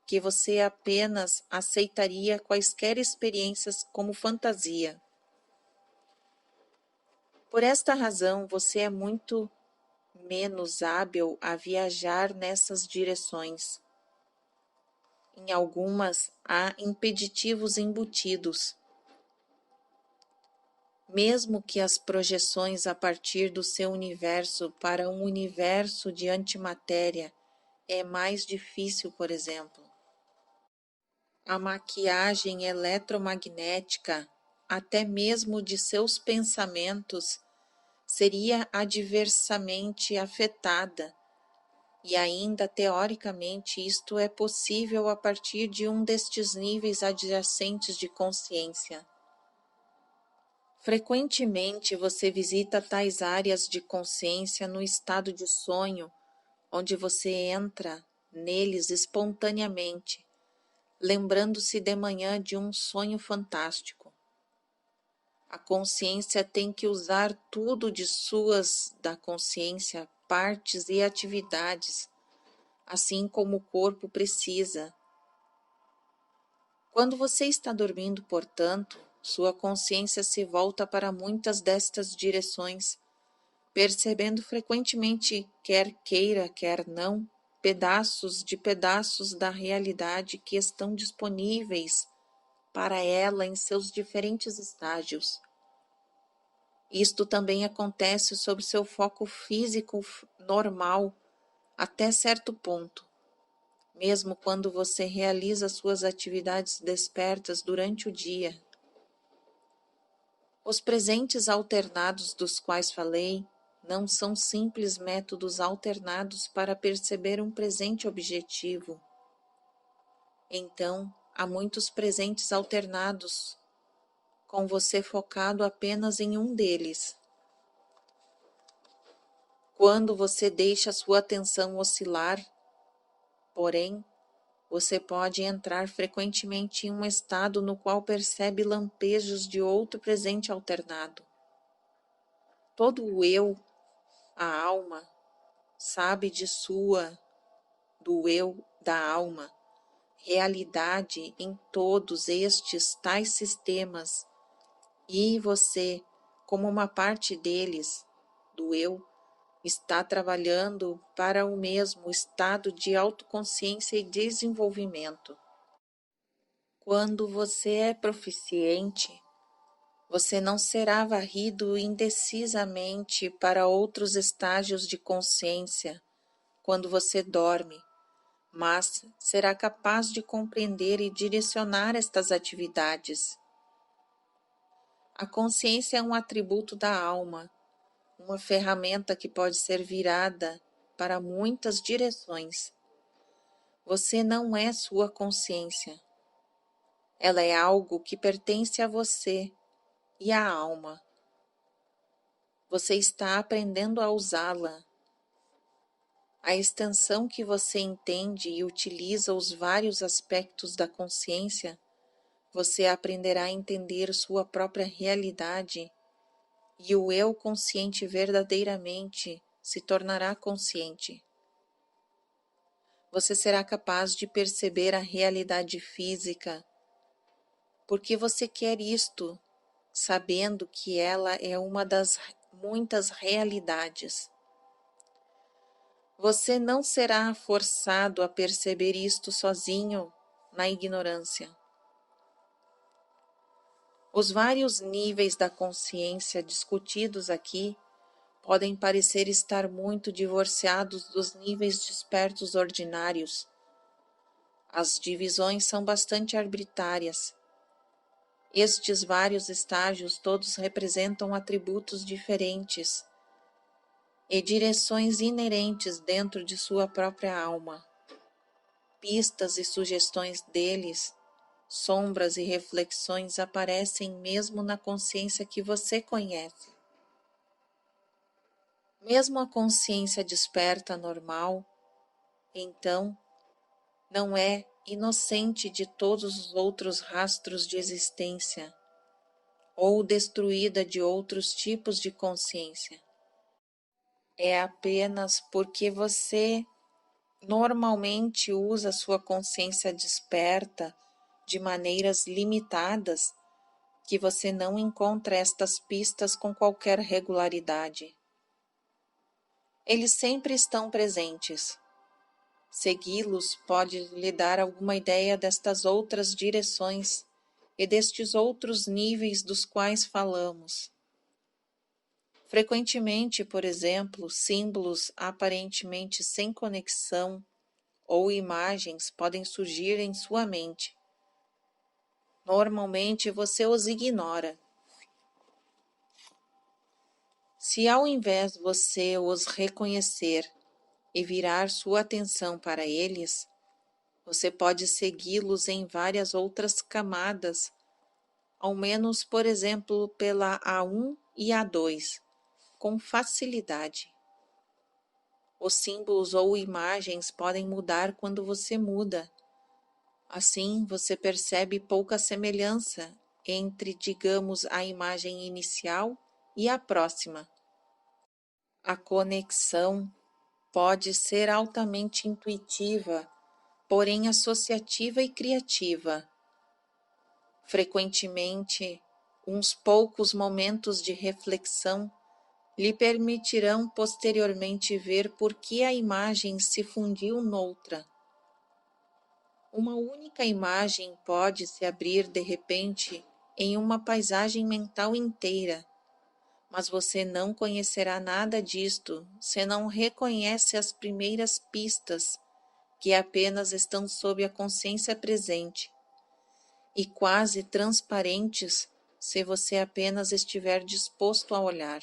que você apenas aceitaria quaisquer experiências como fantasia. Por esta razão, você é muito menos hábil a viajar nessas direções. Em algumas, há impeditivos embutidos. Mesmo que as projeções a partir do seu universo para um universo de antimatéria é mais difícil, por exemplo. A maquiagem eletromagnética, até mesmo de seus pensamentos, seria adversamente afetada, e ainda teoricamente isto é possível a partir de um destes níveis adjacentes de consciência. Frequentemente você visita tais áreas de consciência no estado de sonho, onde você entra neles espontaneamente, lembrando-se de manhã de um sonho fantástico. A consciência tem que usar tudo de suas da consciência, partes e atividades, assim como o corpo precisa. Quando você está dormindo, portanto, sua consciência se volta para muitas destas direções, percebendo frequentemente, quer queira, quer não, pedaços da realidade que estão disponíveis para ela em seus diferentes estágios. Isto também acontece sob seu foco físico normal até certo ponto, mesmo quando você realiza suas atividades despertas durante o dia. Os presentes alternados dos quais falei não são simples métodos alternados para perceber um presente objetivo. Então, há muitos presentes alternados, com você focado apenas em um deles. Quando você deixa sua atenção oscilar, porém, você pode entrar frequentemente em um estado no qual percebe lampejos de outro presente alternado. Todo o eu, a alma, sabe do eu, da alma, realidade em todos estes tais sistemas, e você, como uma parte deles, do eu, está trabalhando para o mesmo estado de autoconsciência e desenvolvimento. Quando você é proficiente, você não será varrido indecisamente para outros estágios de consciência quando você dorme, mas será capaz de compreender e direcionar estas atividades. A consciência é um atributo da alma, uma ferramenta que pode ser virada para muitas direções. Você não é sua consciência. Ela é algo que pertence a você e à alma. Você está aprendendo a usá-la. A extensão que você entende e utiliza os vários aspectos da consciência, você aprenderá a entender sua própria realidade e o eu consciente verdadeiramente se tornará consciente. Você será capaz de perceber a realidade física, porque você quer isto, sabendo que ela é uma das muitas realidades. Você não será forçado a perceber isto sozinho na ignorância. Os vários níveis da consciência discutidos aqui podem parecer estar muito divorciados dos níveis despertos ordinários. As divisões são bastante arbitrárias. Estes vários estágios todos representam atributos diferentes e direções inerentes dentro de sua própria alma. Pistas e sugestões deles, sombras e reflexões aparecem mesmo na consciência que você conhece. Mesmo a consciência desperta normal, então, não é inocente de todos os outros rastros de existência, ou destruída de outros tipos de consciência. É apenas porque você normalmente usa sua consciência desperta de maneiras limitadas que você não encontra estas pistas com qualquer regularidade. Eles sempre estão presentes. Segui-los pode lhe dar alguma ideia destas outras direções e destes outros níveis dos quais falamos. Frequentemente, por exemplo, símbolos aparentemente sem conexão ou imagens podem surgir em sua mente. Normalmente você os ignora. Se ao invés você os reconhecer e virar sua atenção para eles, você pode segui-los em várias outras camadas, ao menos, por exemplo, pela A1 e A2, com facilidade. Os símbolos ou imagens podem mudar quando você muda. Assim, você percebe pouca semelhança entre, digamos, a imagem inicial e a próxima. A conexão pode ser altamente intuitiva, porém associativa e criativa. Frequentemente, uns poucos momentos de reflexão lhe permitirão posteriormente ver por que a imagem se fundiu noutra. Uma única imagem pode se abrir de repente em uma paisagem mental inteira, mas você não conhecerá nada disto se não reconhece as primeiras pistas que apenas estão sob a consciência presente e quase transparentes se você apenas estiver disposto a olhar.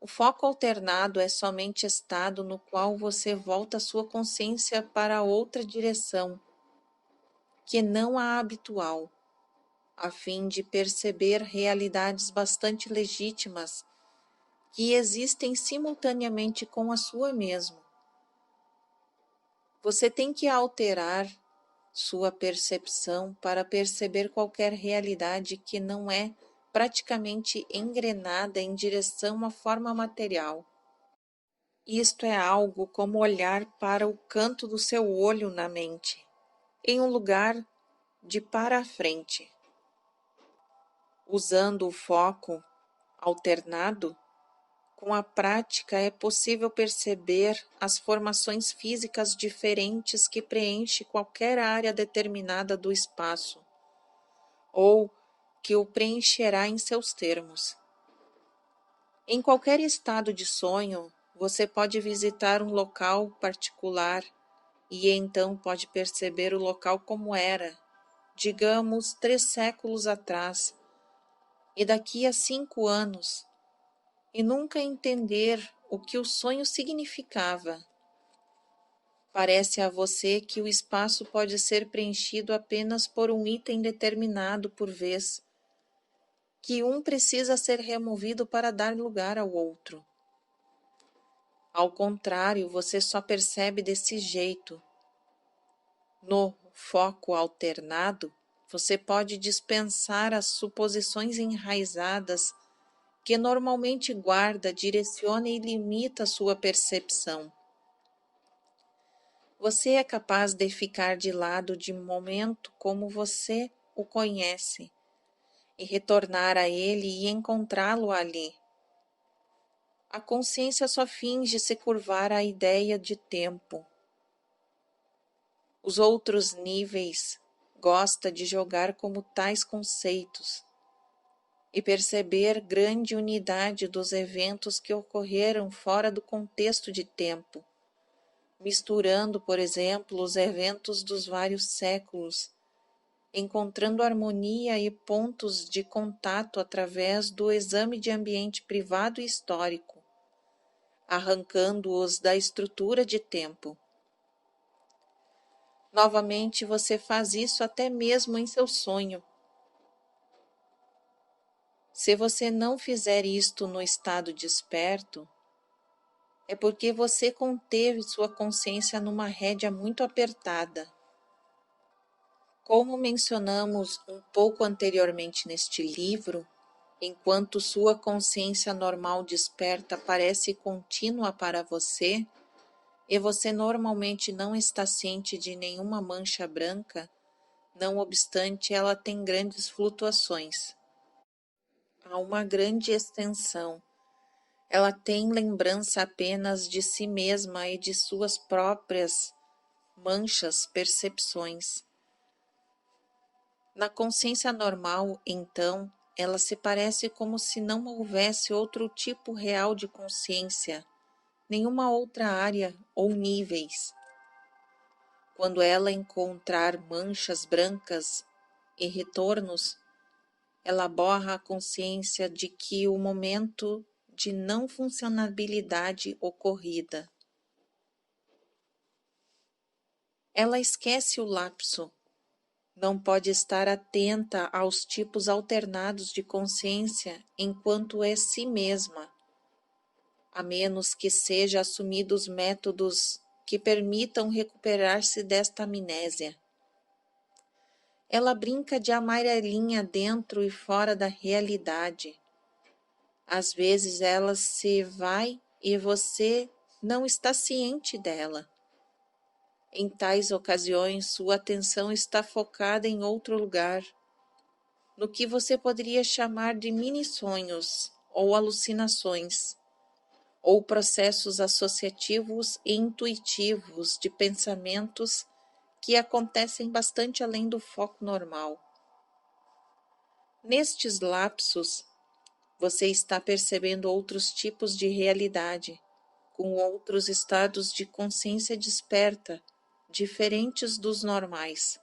O foco alternado é somente estado no qual você volta sua consciência para outra direção, que não a habitual, a fim de perceber realidades bastante legítimas que existem simultaneamente com a sua mesmo. Você tem que alterar sua percepção para perceber qualquer realidade que não é praticamente engrenada em direção à forma material. Isto é algo como olhar para o canto do seu olho na mente, em um lugar de para a frente. Usando o foco alternado, com a prática é possível perceber as formações físicas diferentes que preenchem qualquer área determinada do espaço, ou que o preencherá em seus termos. Em qualquer estado de sonho, você pode visitar um local particular e então pode perceber o local como era, digamos, 3 séculos atrás, e daqui a 5 anos, e nunca entender o que o sonho significava. Parece a você que o espaço pode ser preenchido apenas por um item determinado por vez, que um precisa ser removido para dar lugar ao outro. Ao contrário, você só percebe desse jeito. No foco alternado, você pode dispensar as suposições enraizadas que normalmente guarda, direciona e limita sua percepção. Você é capaz de ficar de lado de momento como você o conhece e retornar a ele e encontrá-lo ali. A consciência só finge se curvar à ideia de tempo. Os outros níveis gosta de jogar como tais conceitos e perceber grande unidade dos eventos que ocorreram fora do contexto de tempo, misturando, por exemplo, os eventos dos vários séculos, encontrando harmonia e pontos de contato através do exame de ambiente privado e histórico, arrancando-os da estrutura de tempo. Novamente você faz isso até mesmo em seu sonho. Se você não fizer isto no estado desperto, é porque você conteve sua consciência numa rédea muito apertada. Como mencionamos um pouco anteriormente neste livro, enquanto sua consciência normal desperta parece contínua para você, e você normalmente não está ciente de nenhuma mancha branca, não obstante ela tem grandes flutuações. Há uma grande extensão. Ela tem lembrança apenas de si mesma e de suas próprias manchas, percepções. Na consciência normal, então, ela se parece como se não houvesse outro tipo real de consciência, nenhuma outra área ou níveis. Quando ela encontrar manchas brancas e retornos, ela borra a consciência de que o momento de não funcionabilidade ocorrida. Ela esquece o lapso, não pode estar atenta aos tipos alternados de consciência enquanto é si mesma, a menos que seja assumidos métodos que permitam recuperar-se desta amnésia. Ela brinca de amarelinha dentro e fora da realidade. Às vezes ela se vai e você não está ciente dela. Em tais ocasiões, sua atenção está focada em outro lugar, no que você poderia chamar de mini-sonhos ou alucinações, ou processos associativos e intuitivos de pensamentos que acontecem bastante além do foco normal. Nestes lapsos, você está percebendo outros tipos de realidade, com outros estados de consciência desperta, diferentes dos normais.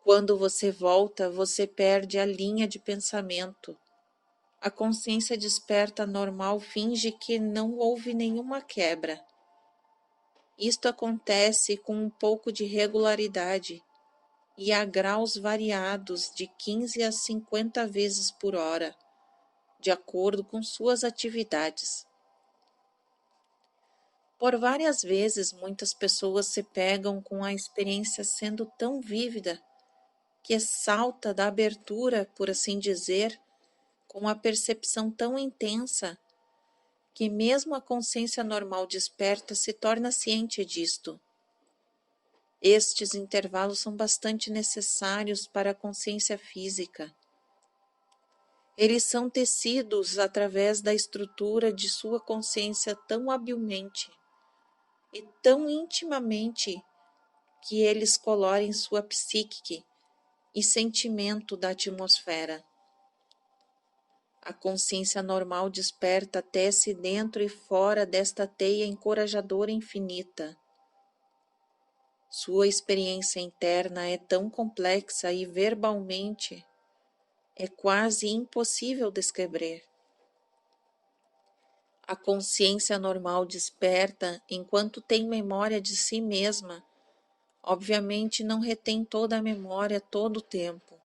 Quando você volta, você perde a linha de pensamento. A consciência desperta normal finge que não houve nenhuma quebra. Isto acontece com um pouco de regularidade e a graus variados de 15 a 50 vezes por hora, de acordo com suas atividades. Por várias vezes, muitas pessoas se pegam com a experiência sendo tão vívida que salta da abertura, por assim dizer, com a percepção tão intensa que mesmo a consciência normal desperta se torna ciente disto. Estes intervalos são bastante necessários para a consciência física. Eles são tecidos através da estrutura de sua consciência tão habilmente e tão intimamente que eles colorem sua psique e sentimento da atmosfera. A consciência normal desperta tece dentro e fora desta teia encorajadora infinita. Sua experiência interna é tão complexa e verbalmente é quase impossível descrever. A consciência normal desperta enquanto tem memória de si mesma. Obviamente não retém toda a memória todo o tempo.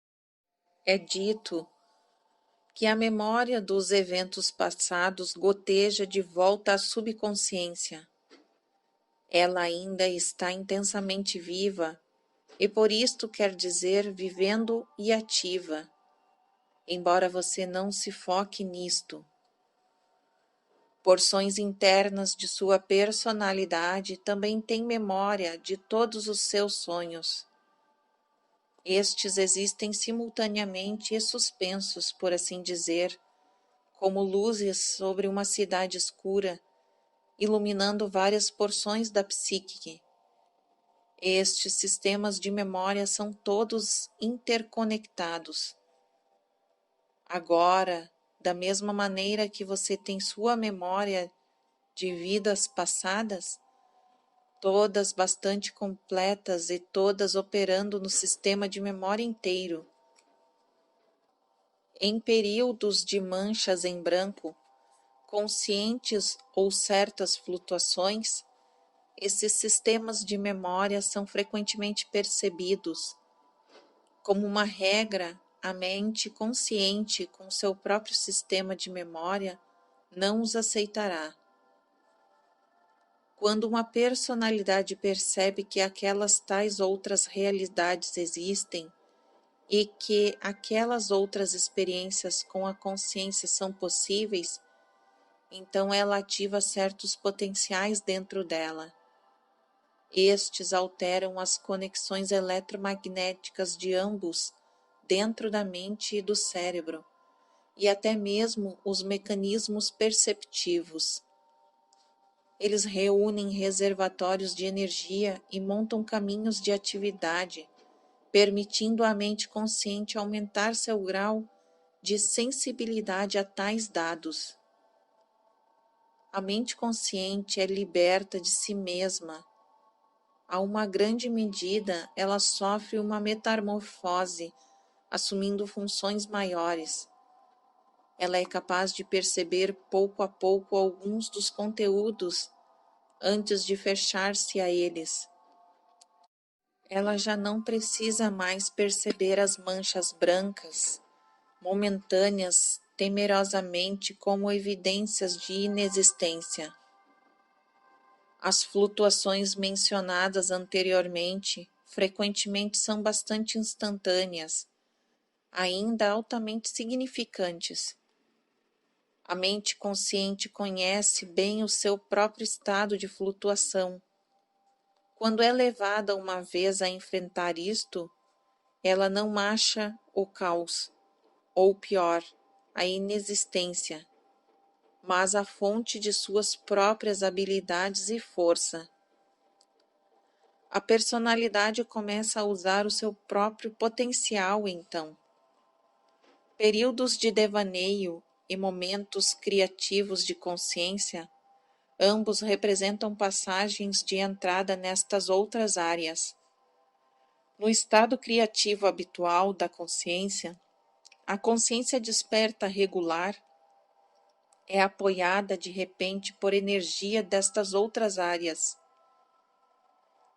É dito que a memória dos eventos passados goteja de volta à subconsciência. Ela ainda está intensamente viva e por isto quer dizer vivendo e ativa, embora você não se foque nisto. Porções internas de sua personalidade também têm memória de todos os seus sonhos. Estes existem simultaneamente e suspensos, por assim dizer, como luzes sobre uma cidade escura, iluminando várias porções da psique. Estes sistemas de memória são todos interconectados. Agora, da mesma maneira que você tem sua memória de vidas passadas, todas bastante completas e todas operando no sistema de memória inteiro. Em períodos de manchas em branco, conscientes ou certas flutuações, esses sistemas de memória são frequentemente percebidos. Como uma regra, a mente consciente com seu próprio sistema de memória não os aceitará. Quando uma personalidade percebe que aquelas tais outras realidades existem e que aquelas outras experiências com a consciência são possíveis, então ela ativa certos potenciais dentro dela. Estes alteram as conexões eletromagnéticas de ambos dentro da mente e do cérebro, e até mesmo os mecanismos perceptivos. Eles reúnem reservatórios de energia e montam caminhos de atividade, permitindo à mente consciente aumentar seu grau de sensibilidade a tais dados. A mente consciente é liberta de si mesma. A uma grande medida, ela sofre uma metamorfose, assumindo funções maiores. Ela é capaz de perceber pouco a pouco alguns dos conteúdos antes de fechar-se a eles. Ela já não precisa mais perceber as manchas brancas, momentâneas, temerosamente como evidências de inexistência. As flutuações mencionadas anteriormente frequentemente são bastante instantâneas, ainda altamente significantes. A mente consciente conhece bem o seu próprio estado de flutuação. Quando é levada uma vez a enfrentar isto, ela não acha o caos, ou pior, a inexistência, mas a fonte de suas próprias habilidades e força. A personalidade começa a usar o seu próprio potencial, então. Períodos de devaneio e momentos criativos de consciência, ambos representam passagens de entrada nestas outras áreas. No estado criativo habitual da consciência, a consciência desperta regular é apoiada de repente por energia destas outras áreas.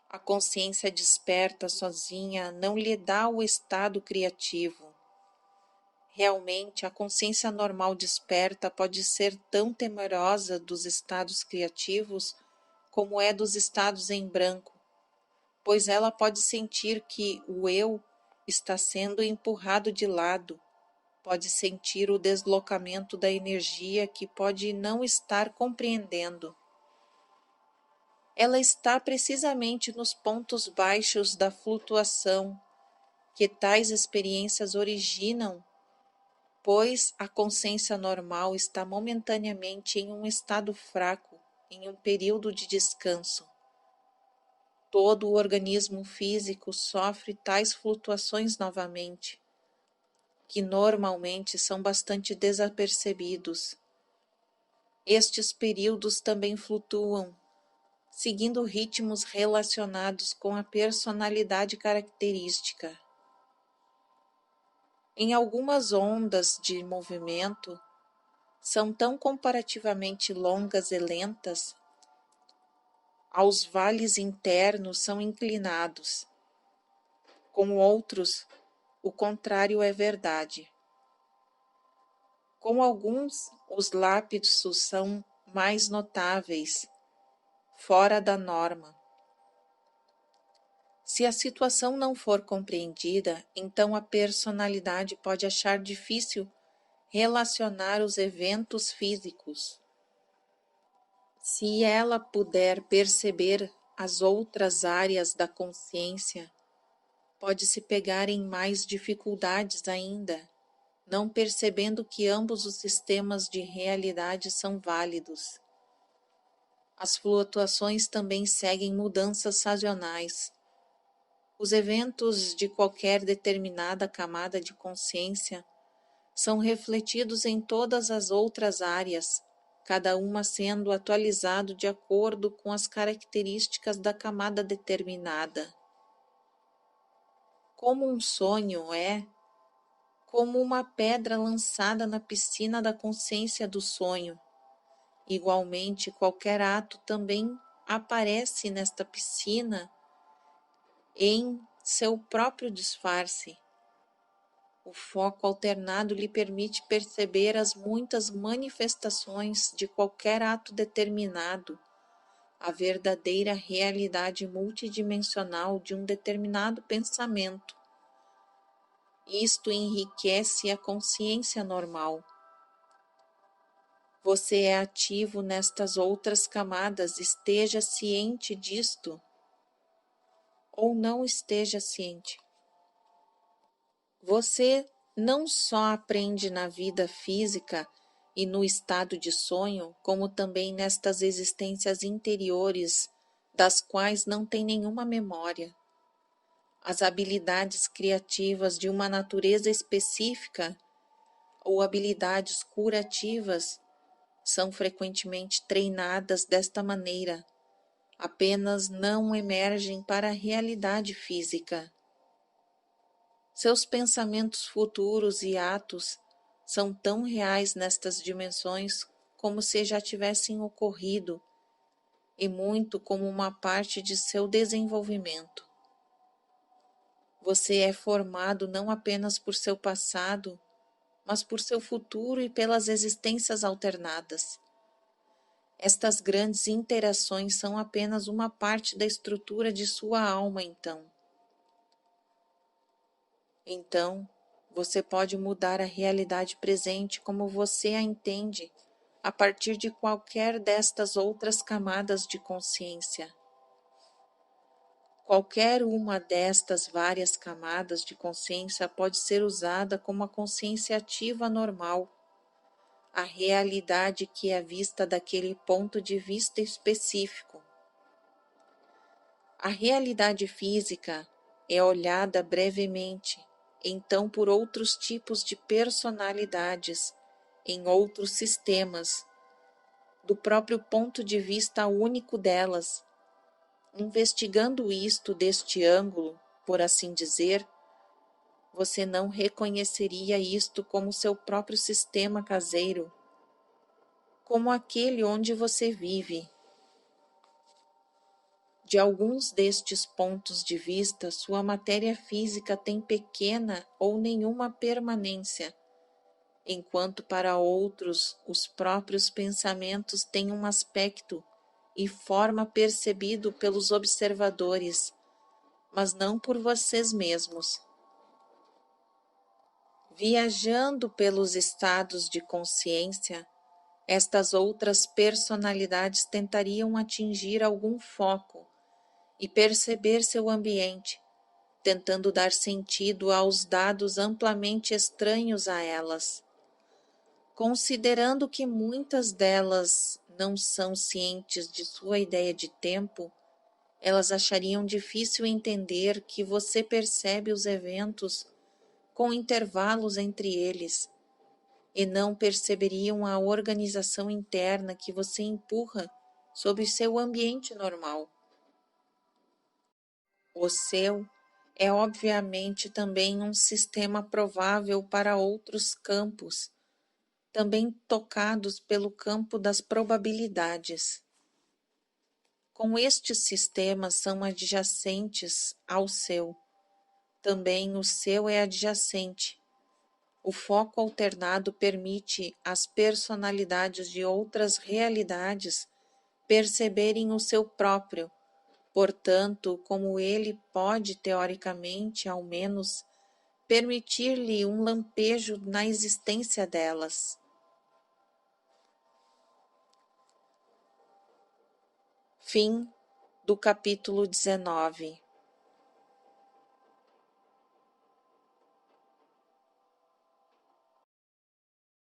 A consciência desperta sozinha não lhe dá o estado criativo. Realmente, a consciência normal desperta pode ser tão temerosa dos estados criativos como é dos estados em branco, pois ela pode sentir que o eu está sendo empurrado de lado, pode sentir o deslocamento da energia que pode não estar compreendendo. Ela está precisamente nos pontos baixos da flutuação que tais experiências originam, pois a consciência normal está momentaneamente em um estado fraco, em um período de descanso. Todo o organismo físico sofre tais flutuações novamente, que normalmente são bastante desapercebidos. Estes períodos também flutuam, seguindo ritmos relacionados com a personalidade característica. Em algumas ondas de movimento, são tão comparativamente longas e lentas, aos vales internos são inclinados. Com outros, o contrário é verdade. Com alguns, os lapsos são mais notáveis, fora da norma. Se a situação não for compreendida, então a personalidade pode achar difícil relacionar os eventos físicos. Se ela puder perceber as outras áreas da consciência, pode se pegar em mais dificuldades ainda, não percebendo que ambos os sistemas de realidade são válidos. As flutuações também seguem mudanças sazonais. Os eventos de qualquer determinada camada de consciência são refletidos em todas as outras áreas, cada uma sendo atualizado de acordo com as características da camada determinada. Como um sonho é, como uma pedra lançada na piscina da consciência do sonho. Igualmente, qualquer ato também aparece nesta piscina em seu próprio disfarce. O foco alternado lhe permite perceber as muitas manifestações de qualquer ato determinado, a verdadeira realidade multidimensional de um determinado pensamento. Isto enriquece a consciência normal. Você é ativo nestas outras camadas, esteja ciente disto ou não esteja ciente. Você não só aprende na vida física e no estado de sonho, como também nestas existências interiores, das quais não tem nenhuma memória. As habilidades criativas de uma natureza específica ou habilidades curativas são frequentemente treinadas desta maneira, apenas não emergem para a realidade física. Seus pensamentos futuros e atos são tão reais nestas dimensões como se já tivessem ocorrido, e muito como uma parte de seu desenvolvimento. Você é formado não apenas por seu passado, mas por seu futuro e pelas existências alternadas. Estas grandes interações são apenas uma parte da estrutura de sua alma, Então, você pode mudar a realidade presente como você a entende, a partir de qualquer destas outras camadas de consciência. Qualquer uma destas várias camadas de consciência pode ser usada como a consciência ativa normal, a realidade que é vista daquele ponto de vista específico. A realidade física é olhada brevemente, então por outros tipos de personalidades, em outros sistemas, do próprio ponto de vista único delas. Investigando isto deste ângulo, por assim dizer, você não reconheceria isto como seu próprio sistema caseiro, como aquele onde você vive. De alguns destes pontos de vista, sua matéria física tem pequena ou nenhuma permanência, enquanto para outros os próprios pensamentos têm um aspecto e forma percebido pelos observadores, mas não por vocês mesmos. Viajando pelos estados de consciência, estas outras personalidades tentariam atingir algum foco e perceber seu ambiente, tentando dar sentido aos dados amplamente estranhos a elas. Considerando que muitas delas não são cientes de sua ideia de tempo, elas achariam difícil entender que você percebe os eventos com intervalos entre eles, e não perceberiam a organização interna que você empurra sobre seu ambiente normal. O seu é obviamente também um sistema provável para outros campos, também tocados pelo campo das probabilidades. Com estes sistemas são adjacentes ao seu. Também o seu é adjacente. O foco alternado permite às personalidades de outras realidades perceberem o seu próprio, portanto, como ele pode, teoricamente, ao menos, permitir-lhe um lampejo na existência delas. Fim do capítulo 19.